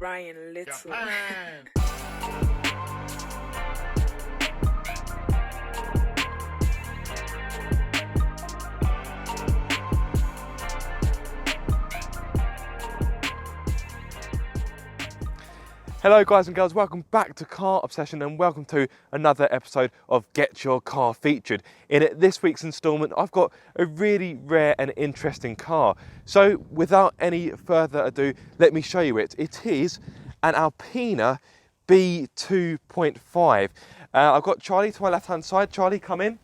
Ryan Little. Japan. Hello guys and girls, welcome back to Car Obsession and welcome to another episode of Get Your Car Featured. In this week's instalment, I've got a really rare and interesting car. So without any further ado, let me show you it. It is an Alpina B2.5. I've got Charlie to my left hand side. Charlie, come in.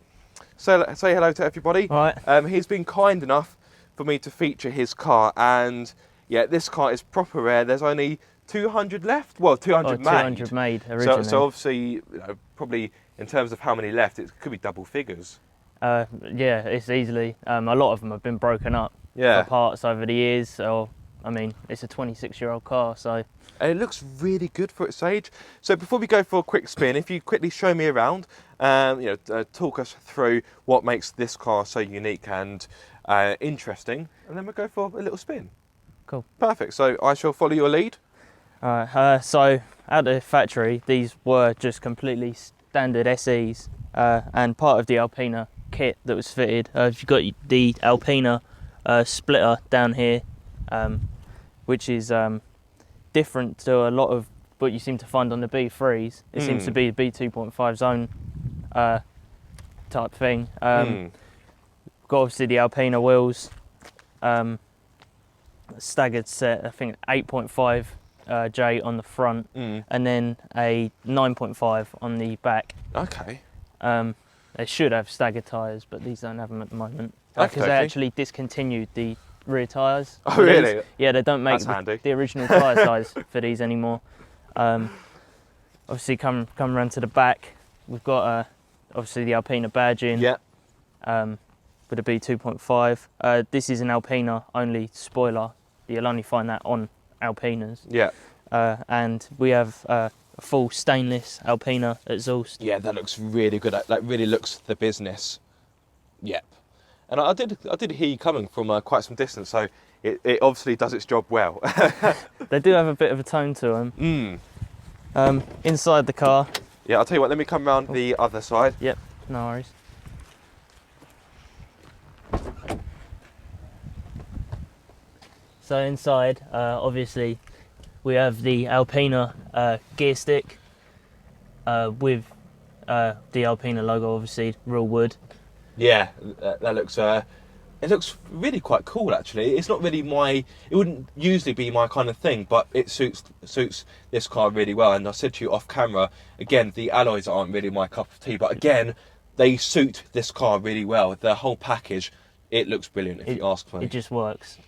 Say hello to everybody. All right. He's been kind enough for me to feature his car, and yeah, this car is proper rare. There's only 200 left? Well, 200 made. 200 made originally. So obviously, you know, probably in terms of how many left, it could be double figures. Yeah, it's easily. A lot of them have been broken up for parts over the years. So, I mean, it's a 26-year-old car, so. And it looks really good for its age. So before we go for a quick spin, if you quickly show me around, talk us through what makes this car so unique and interesting, and then we'll go for a little spin. Cool. Perfect. So I shall follow your lead. So at the factory, these were just completely standard SEs, and part of the Alpina kit that was fitted. You've got the Alpina splitter down here, which is different to a lot of what you seem to find on the B3s. It seems to be a B2.5 zone type thing. Got obviously the Alpina wheels, staggered set, I think 8.5 J on the front, and then a 9.5 on the back. Okay. They should have staggered tyres, but these don't have them at the moment. Okay, Because they actually discontinued the rear tyres. Oh, really? These. Yeah, they don't make the original tyre size for these anymore. Obviously, come around to the back, we've got obviously the Alpina badge in. Yeah. With a B2.5. This is an Alpina only spoiler. You'll only find that on Alpinas. Yeah. And we have a full stainless Alpina exhaust. Yeah, that looks really good. That really looks the business. Yep. And I did hear you coming from quite some distance, so it obviously does its job well. They do have a bit of a tone to them. Inside the car. Yeah, I'll tell you what, let me come around the other side. Yep, no worries. So inside, obviously, we have the Alpina gear stick with the Alpina logo, obviously, real wood. Yeah, that looks. It looks really quite cool, actually. It's not really it wouldn't usually be my kind of thing, but it suits this car really well. And I said to you off camera, again, the alloys aren't really my cup of tea, but again, they suit this car really well. The whole package, it looks brilliant, if you ask me. It just works.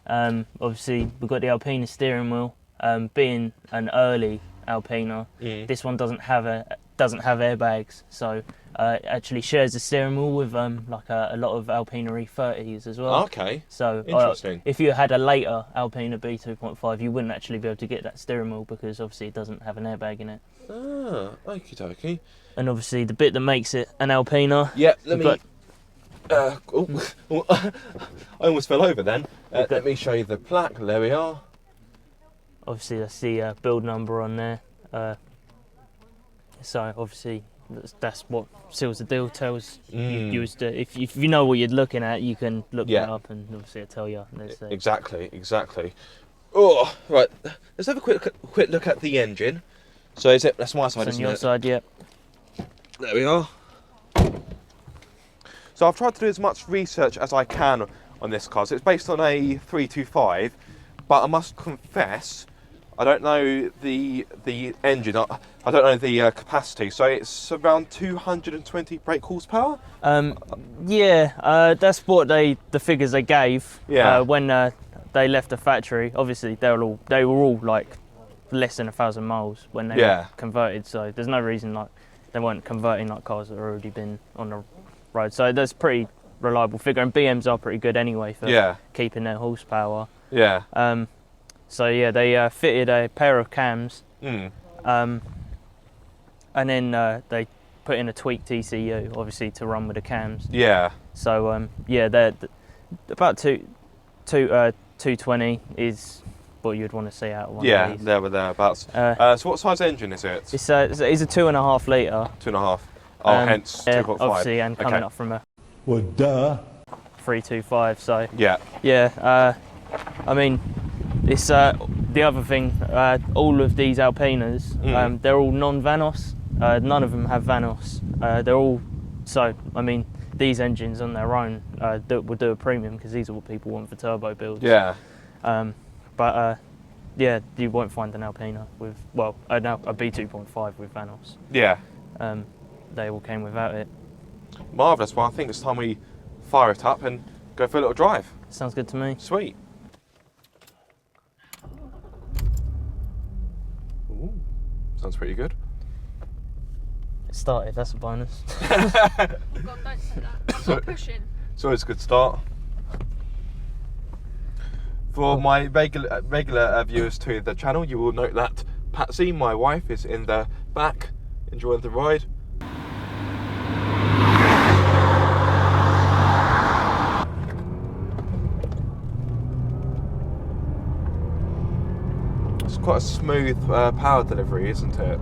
Obviously, we've got the Alpina steering wheel. Being an early Alpina, this one doesn't have airbags, so it actually shares the steering wheel with like a lot of Alpina E30s as well. Okay. So interesting. If you had a later Alpina B2.5, you wouldn't actually be able to get that steering wheel because obviously it doesn't have an airbag in it. Ah, okie dokie. And obviously the bit that makes it an Alpina. Yeah, I almost fell over then. Let me show you the plaque. There we are. Obviously, that's the build number on there. So obviously, that's what seals the deal. Tells you as to, if you know what you're looking at, you can look that up, and obviously it'll tell you. Exactly. Oh, right. Let's have a quick look at the engine. So that's my side, it's isn't on your it? side, yeah. There we are. So I've tried to do as much research as I can on this car. So it's based on a 325, but I must confess, I don't know the engine. I don't know the capacity. So it's around 220 brake horsepower. That's what the figures they gave. Yeah. When they left the factory, obviously they were all like less than 1,000 miles when they were converted. So there's no reason like they weren't converting like cars that had already been on the road. So that's a pretty reliable figure, and BMs are pretty good anyway for keeping their horsepower. Yeah. So yeah, they fitted a pair of cams, and then they put in a tweaked ECU, obviously to run with the cams. Yeah. So they're about 220 is what you'd want to see out of one Yeah, of these. there or thereabouts. So what size engine is it? It's a 2.5 litre. 2.5. Oh, hence 2.5. Obviously, and coming up from a Well, duh. 3.25. So Yeah. yeah, I mean, it's the other thing. All of these Alpinas, they're all non-Vanos. None of them have Vanos. They're all so. I mean, these engines on their own will do a premium because these are what people want for turbo builds. Yeah. But yeah, you won't find an Alpina with a B2.5 with Vanos. Yeah. They all came without it. Marvellous. Well, I think it's time we fire it up and go for a little drive. Sounds good to me. Sweet. Ooh, sounds pretty good. It started. That's a bonus. Oh God, don't say that. I'm not pushing. It's always a good start. For my regular viewers to the channel, you will note that Patsy, my wife, is in the back enjoying the ride. It's quite a smooth power delivery, isn't it?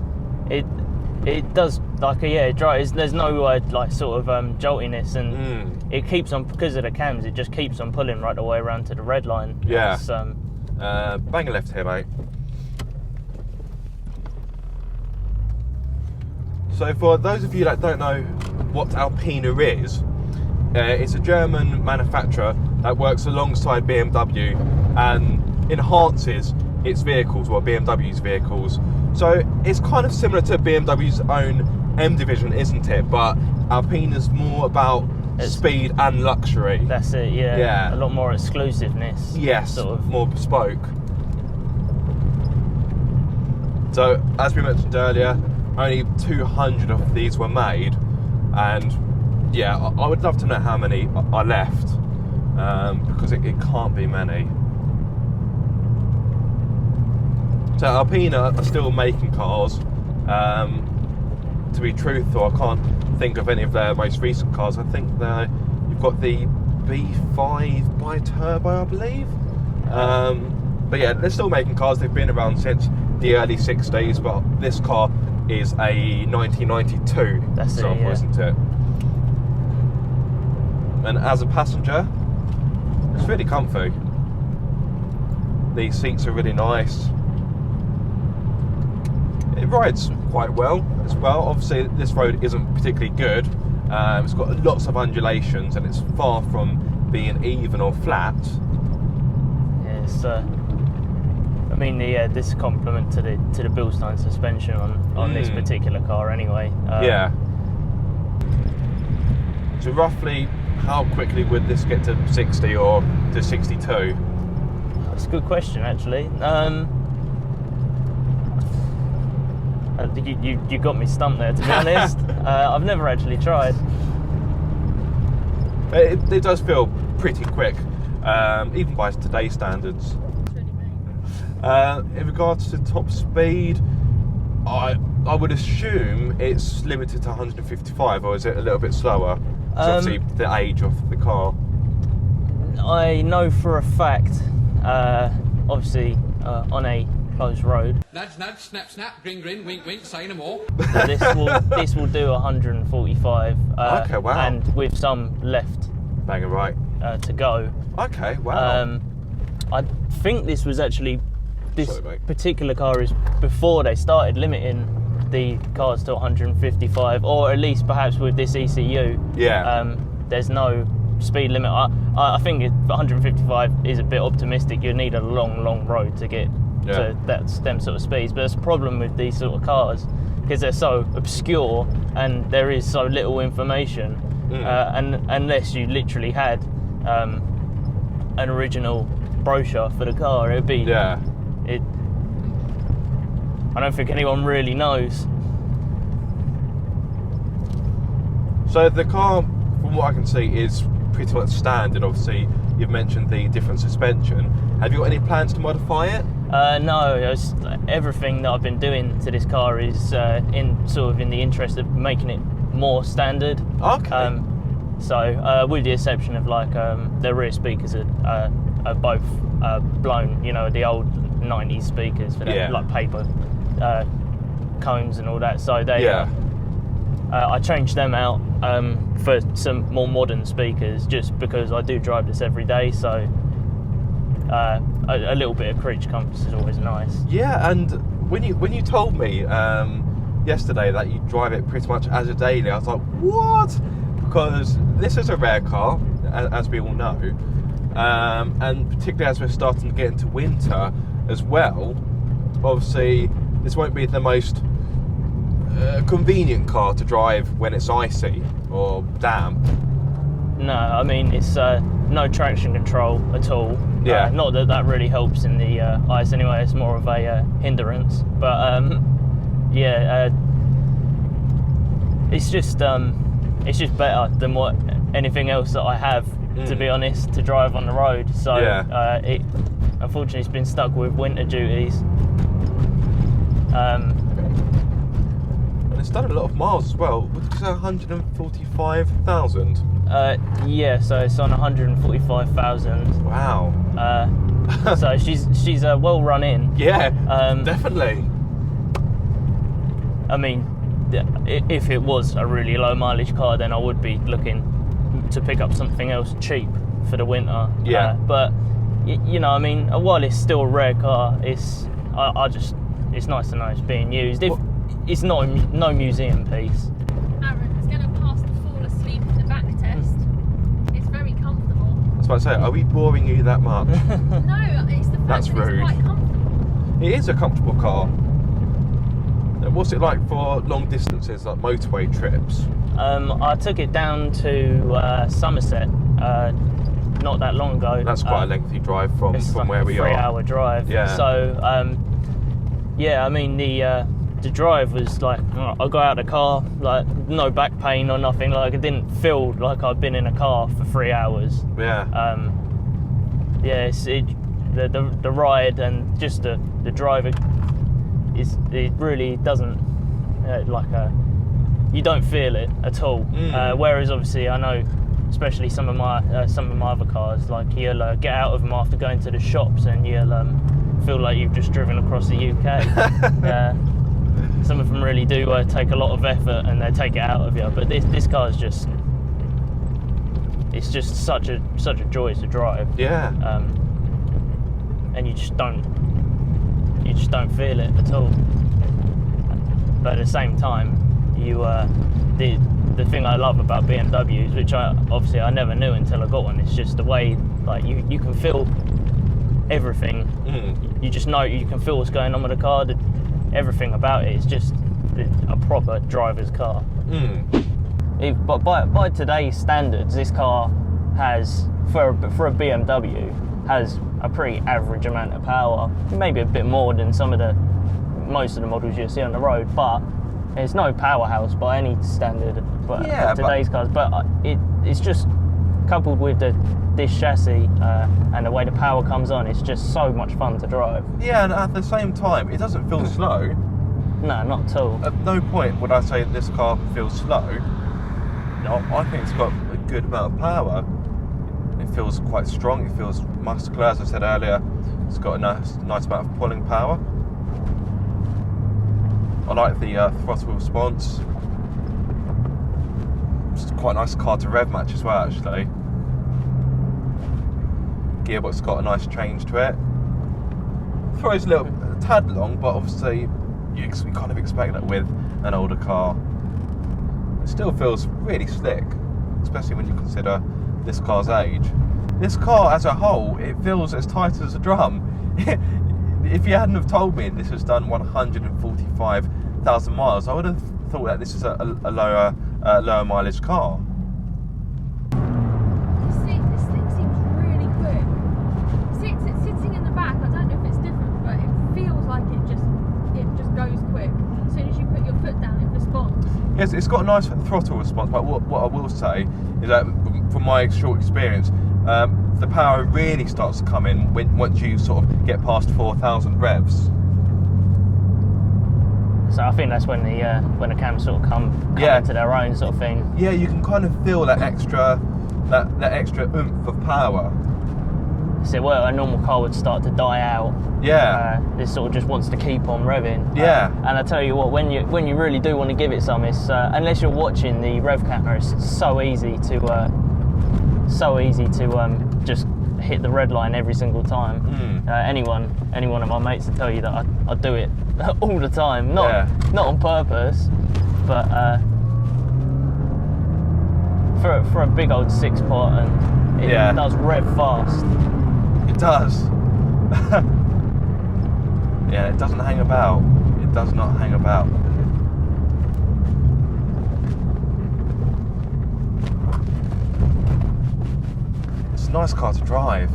It does, like, it drives. There's no like sort of joltiness, and it keeps on, because of the cams. It just keeps on pulling right the way around to the red line. Yeah. It's, bang a left here, mate. So for those of you that don't know what Alpina is, it's a German manufacturer that works alongside BMW and enhances its vehicles, or BMW's vehicles. So it's kind of similar to BMW's own M division, isn't it? But Alpina's more about speed and luxury. That's it, yeah. Yeah. A lot more exclusiveness. Yes, Sort of. more bespoke. So, as we mentioned earlier, only 200 of these were made, and yeah, I would love to know how many are left, because it can't be many. So Alpina are still making cars. To be truthful, I can't think of any of their most recent cars. I think you've got the B5 bi-turbo, I believe. But yeah, they're still making cars. They've been around since the early 60s, but this car is a 1992 example, isn't it? And as a passenger, it's really comfy. The seats are really nice. It rides quite well as well. Obviously, this road isn't particularly good. It's got lots of undulations, and it's far from being even or flat. Yes. I mean, this is a compliment to the Bilstein suspension on this particular car, anyway. Yeah. So roughly, how quickly would this get to 60 or to 62? That's a good question, actually. You got me stumped there, to be honest. I've never actually tried. It does feel pretty quick, even by today's standards. It's really mean. In regards to top speed, I would assume it's limited to 155, or is it a little bit slower? It's obviously the age of the car. I know for a fact, obviously on a closed road, Nudge, nudge, snap, snap, grin, grin, wink, wink, say no more. this will do 145. Okay, wow. And with some left Bang it right. to go. Okay, wow. I think this was actually, this Sorry, mate. particular car is before they started limiting the cars to 155, or at least perhaps with this ECU. Yeah. There's no speed limit. I think 155 is a bit optimistic. You need a long road to get to them sort of speeds. But there's a problem with these sort of cars because they're so obscure and there is so little information. And unless you literally had an original brochure for the car, it'd be I don't think anyone really knows. So the car, from what I can see, is pretty much standard. Obviously, you've mentioned the different suspension. Have you got any plans to modify it? No, everything that I've been doing to this car is in the interest of making it more standard. Okay. So with the exception of the rear speakers are both blown. You know, the old 90s speakers for them, Yeah. like paper cones and all that. So they, Yeah. I changed them out for some more modern speakers, just because I do drive this every day. So a little bit of creature comfort is always nice. Yeah, and when you told me yesterday that you drive it pretty much as a daily, I was like, what? Because this is a rare car, as we all know, and particularly as we're starting to get into winter as well. Obviously, this won't be the most convenient car to drive when it's icy or damp. No, I mean, it's no traction control at all. Yeah. Not that that really helps in the ice anyway. It's more of a hindrance. But it's just better than what anything else that I have, to be honest, to drive on the road. So it unfortunately it's been stuck with winter duties. And it's done a lot of miles as well. What did you say, 145,000? Yeah, so it's on 145,000. Wow. So she's well run in. Yeah, definitely. I mean, if it was a really low mileage car, then I would be looking to pick up something else cheap for the winter. Yeah. But you know, I mean, while it's still a rare car, it's nice to know it's being used. If it's not no museum piece. Aaron is going to pass the fall asleep in the back test. It's very comfortable. I was about to say, are we boring you that much? No, it's the fact That's that rude. it's quite comfortable. It is a comfortable car. What's it like for long distances, like motorway trips? I took it down to Somerset not that long ago. That's quite a lengthy drive from like where we are. 3-hour drive. Yeah. So yeah, I mean the drive was like, I got out of the car, like no back pain or nothing. Like it didn't feel like I'd been in a car for 3 hours. Yeah. Yeah, the ride and just the driving it really doesn't you don't feel it at all. Whereas obviously I know, especially some of my other cars, like you'll get out of them after going to the shops and you'll feel like you've just driven across the UK. Some of them really do take a lot of effort and they take it out of you, but this car is just such a joy to drive. Yeah. And you just don't feel it at all. But at the same time, the thing I love about BMWs, which I never knew until I got one, it's just the way like you can feel everything. You just know, you can feel what's going on with the car. Everything about it is just a proper driver's car. But by today's standards, this car has, for a BMW, has a pretty average amount of power, maybe a bit more than most of the models you see on the road, but it's no powerhouse by any standard. But today's cars, but it's just coupled with this chassis and the way the power comes on, it's just so much fun to drive. Yeah, and at the same time, it doesn't feel slow. No, not at all. At no point would I say this car feels slow. No, I think it's got a good amount of power. It feels quite strong, it feels muscular, as I said earlier. It's got a nice amount of pulling power. I like the throttle response. It's quite a nice car to rev match as well, actually. Gearbox got a nice change to it. Throws a tad long, but obviously you kind of expect that with an older car. It still feels really slick, especially when you consider this car's age. This car as a whole, it feels as tight as a drum. If you hadn't have told me this has done 145,000 miles, I would have thought that this is a lower mileage car. This thing seems really quick. Sitting in the back, I don't know if it's different, but it feels like it just goes quick. As soon as you put your foot down, it responds. Yes, it's got a nice throttle response, but what I will say is that from my short experience, the power really starts to come in once you sort of get past 4,000 revs. So I think that's when the cams sort of come into their own sort of thing. Yeah, you can kind of feel that extra oomph of power. so where a normal car would start to die out. Yeah. This sort of just wants to keep on revving. Yeah. And I tell you what, when you really do want to give it some, it's unless you're watching the rev counter, it's so easy to just hit the red line every single time. Any one of my mates will tell you that I do it all the time, not on purpose, but for a big old 6-pot, and it does rev fast. It does. Yeah, it doesn't hang about. It does not hang about. It's a nice car to drive.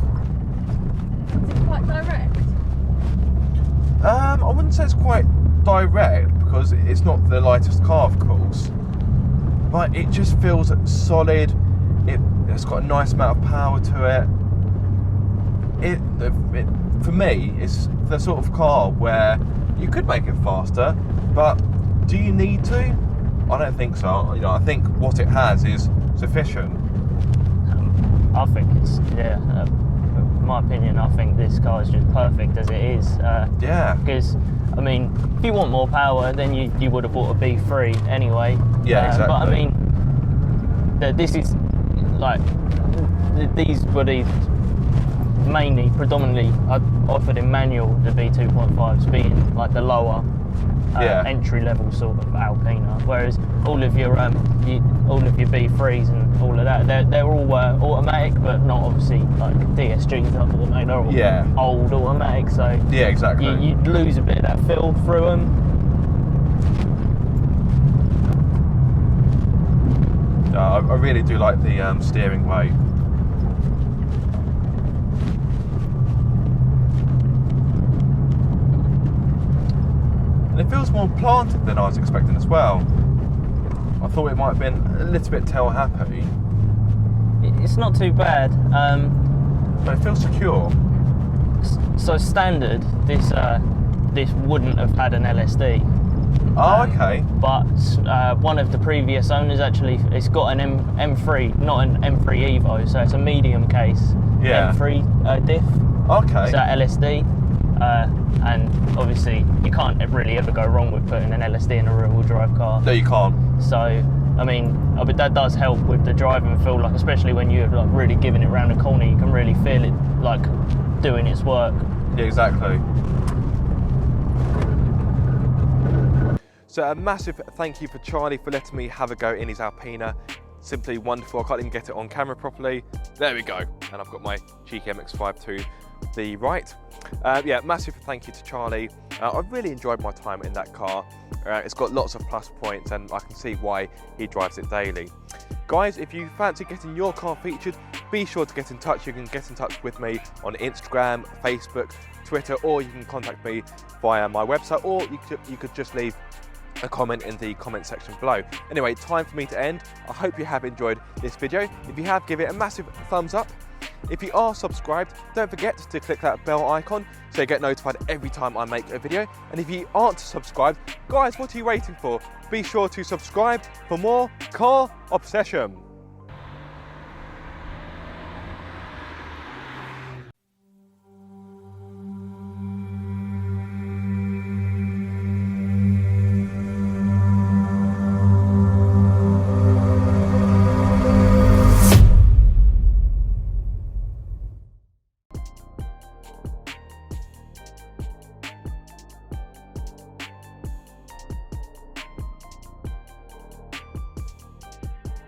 Is it quite direct? I wouldn't say it's quite direct because it's not the lightest car, of course, but it just feels solid. It's got a nice amount of power to it. For me, it's the sort of car where you could make it faster, but do you need to? I don't think so. You know, I think what it has is sufficient. I think it's in my opinion, I think this car is just perfect as it is. Because I mean, if you want more power, then you would have bought a B3 anyway. Yeah, exactly. But I mean, this is like these were the predominantly I offered in manual, the B2.5s being like the lower entry level sort of Alpina, whereas all of your B3s and all of that, they're all automatic, but not obviously like DSGs are automatic. They're all old automatic, so exactly. You lose a bit of that feel through them. I really do like the steering weight. And it feels more planted than I was expecting as well. I thought it might have been a little bit tail happy. It's not too bad. But it feels secure. So standard, this wouldn't have had an LSD. Oh, okay. But one of the previous owners actually, it's got an M3, not an M3 Evo, so it's a medium case M3 diff. Okay. So LSD. And obviously you can't really ever go wrong with putting an LSD in a rear-wheel drive car. No, you can't. So I mean, that does help with the driving feel, like especially when you're like really giving it around a corner, you can really feel it like doing its work. Yeah, exactly. So a massive thank you for Charlie for letting me have a go in his Alpina. Simply wonderful. I can't even get it on camera properly. There we go. And I've got my cheeky MX-5 to the right. Yeah, massive thank you to Charlie. I really enjoyed my time in that car. It's got lots of plus points and I can see why he drives it daily. Guys, if you fancy getting your car featured, be sure to get in touch. You can get in touch with me on Instagram, Facebook, Twitter, or you can contact me via my website, or you could just leave a comment in the comment section below. Anyway, time for me to end. I hope you have enjoyed this video. If you have, give it a massive thumbs up. If you are subscribed, don't forget to click that bell icon so you get notified every time I make a video. And if you aren't subscribed, guys, what are you waiting for? Be sure to subscribe for more car obsession.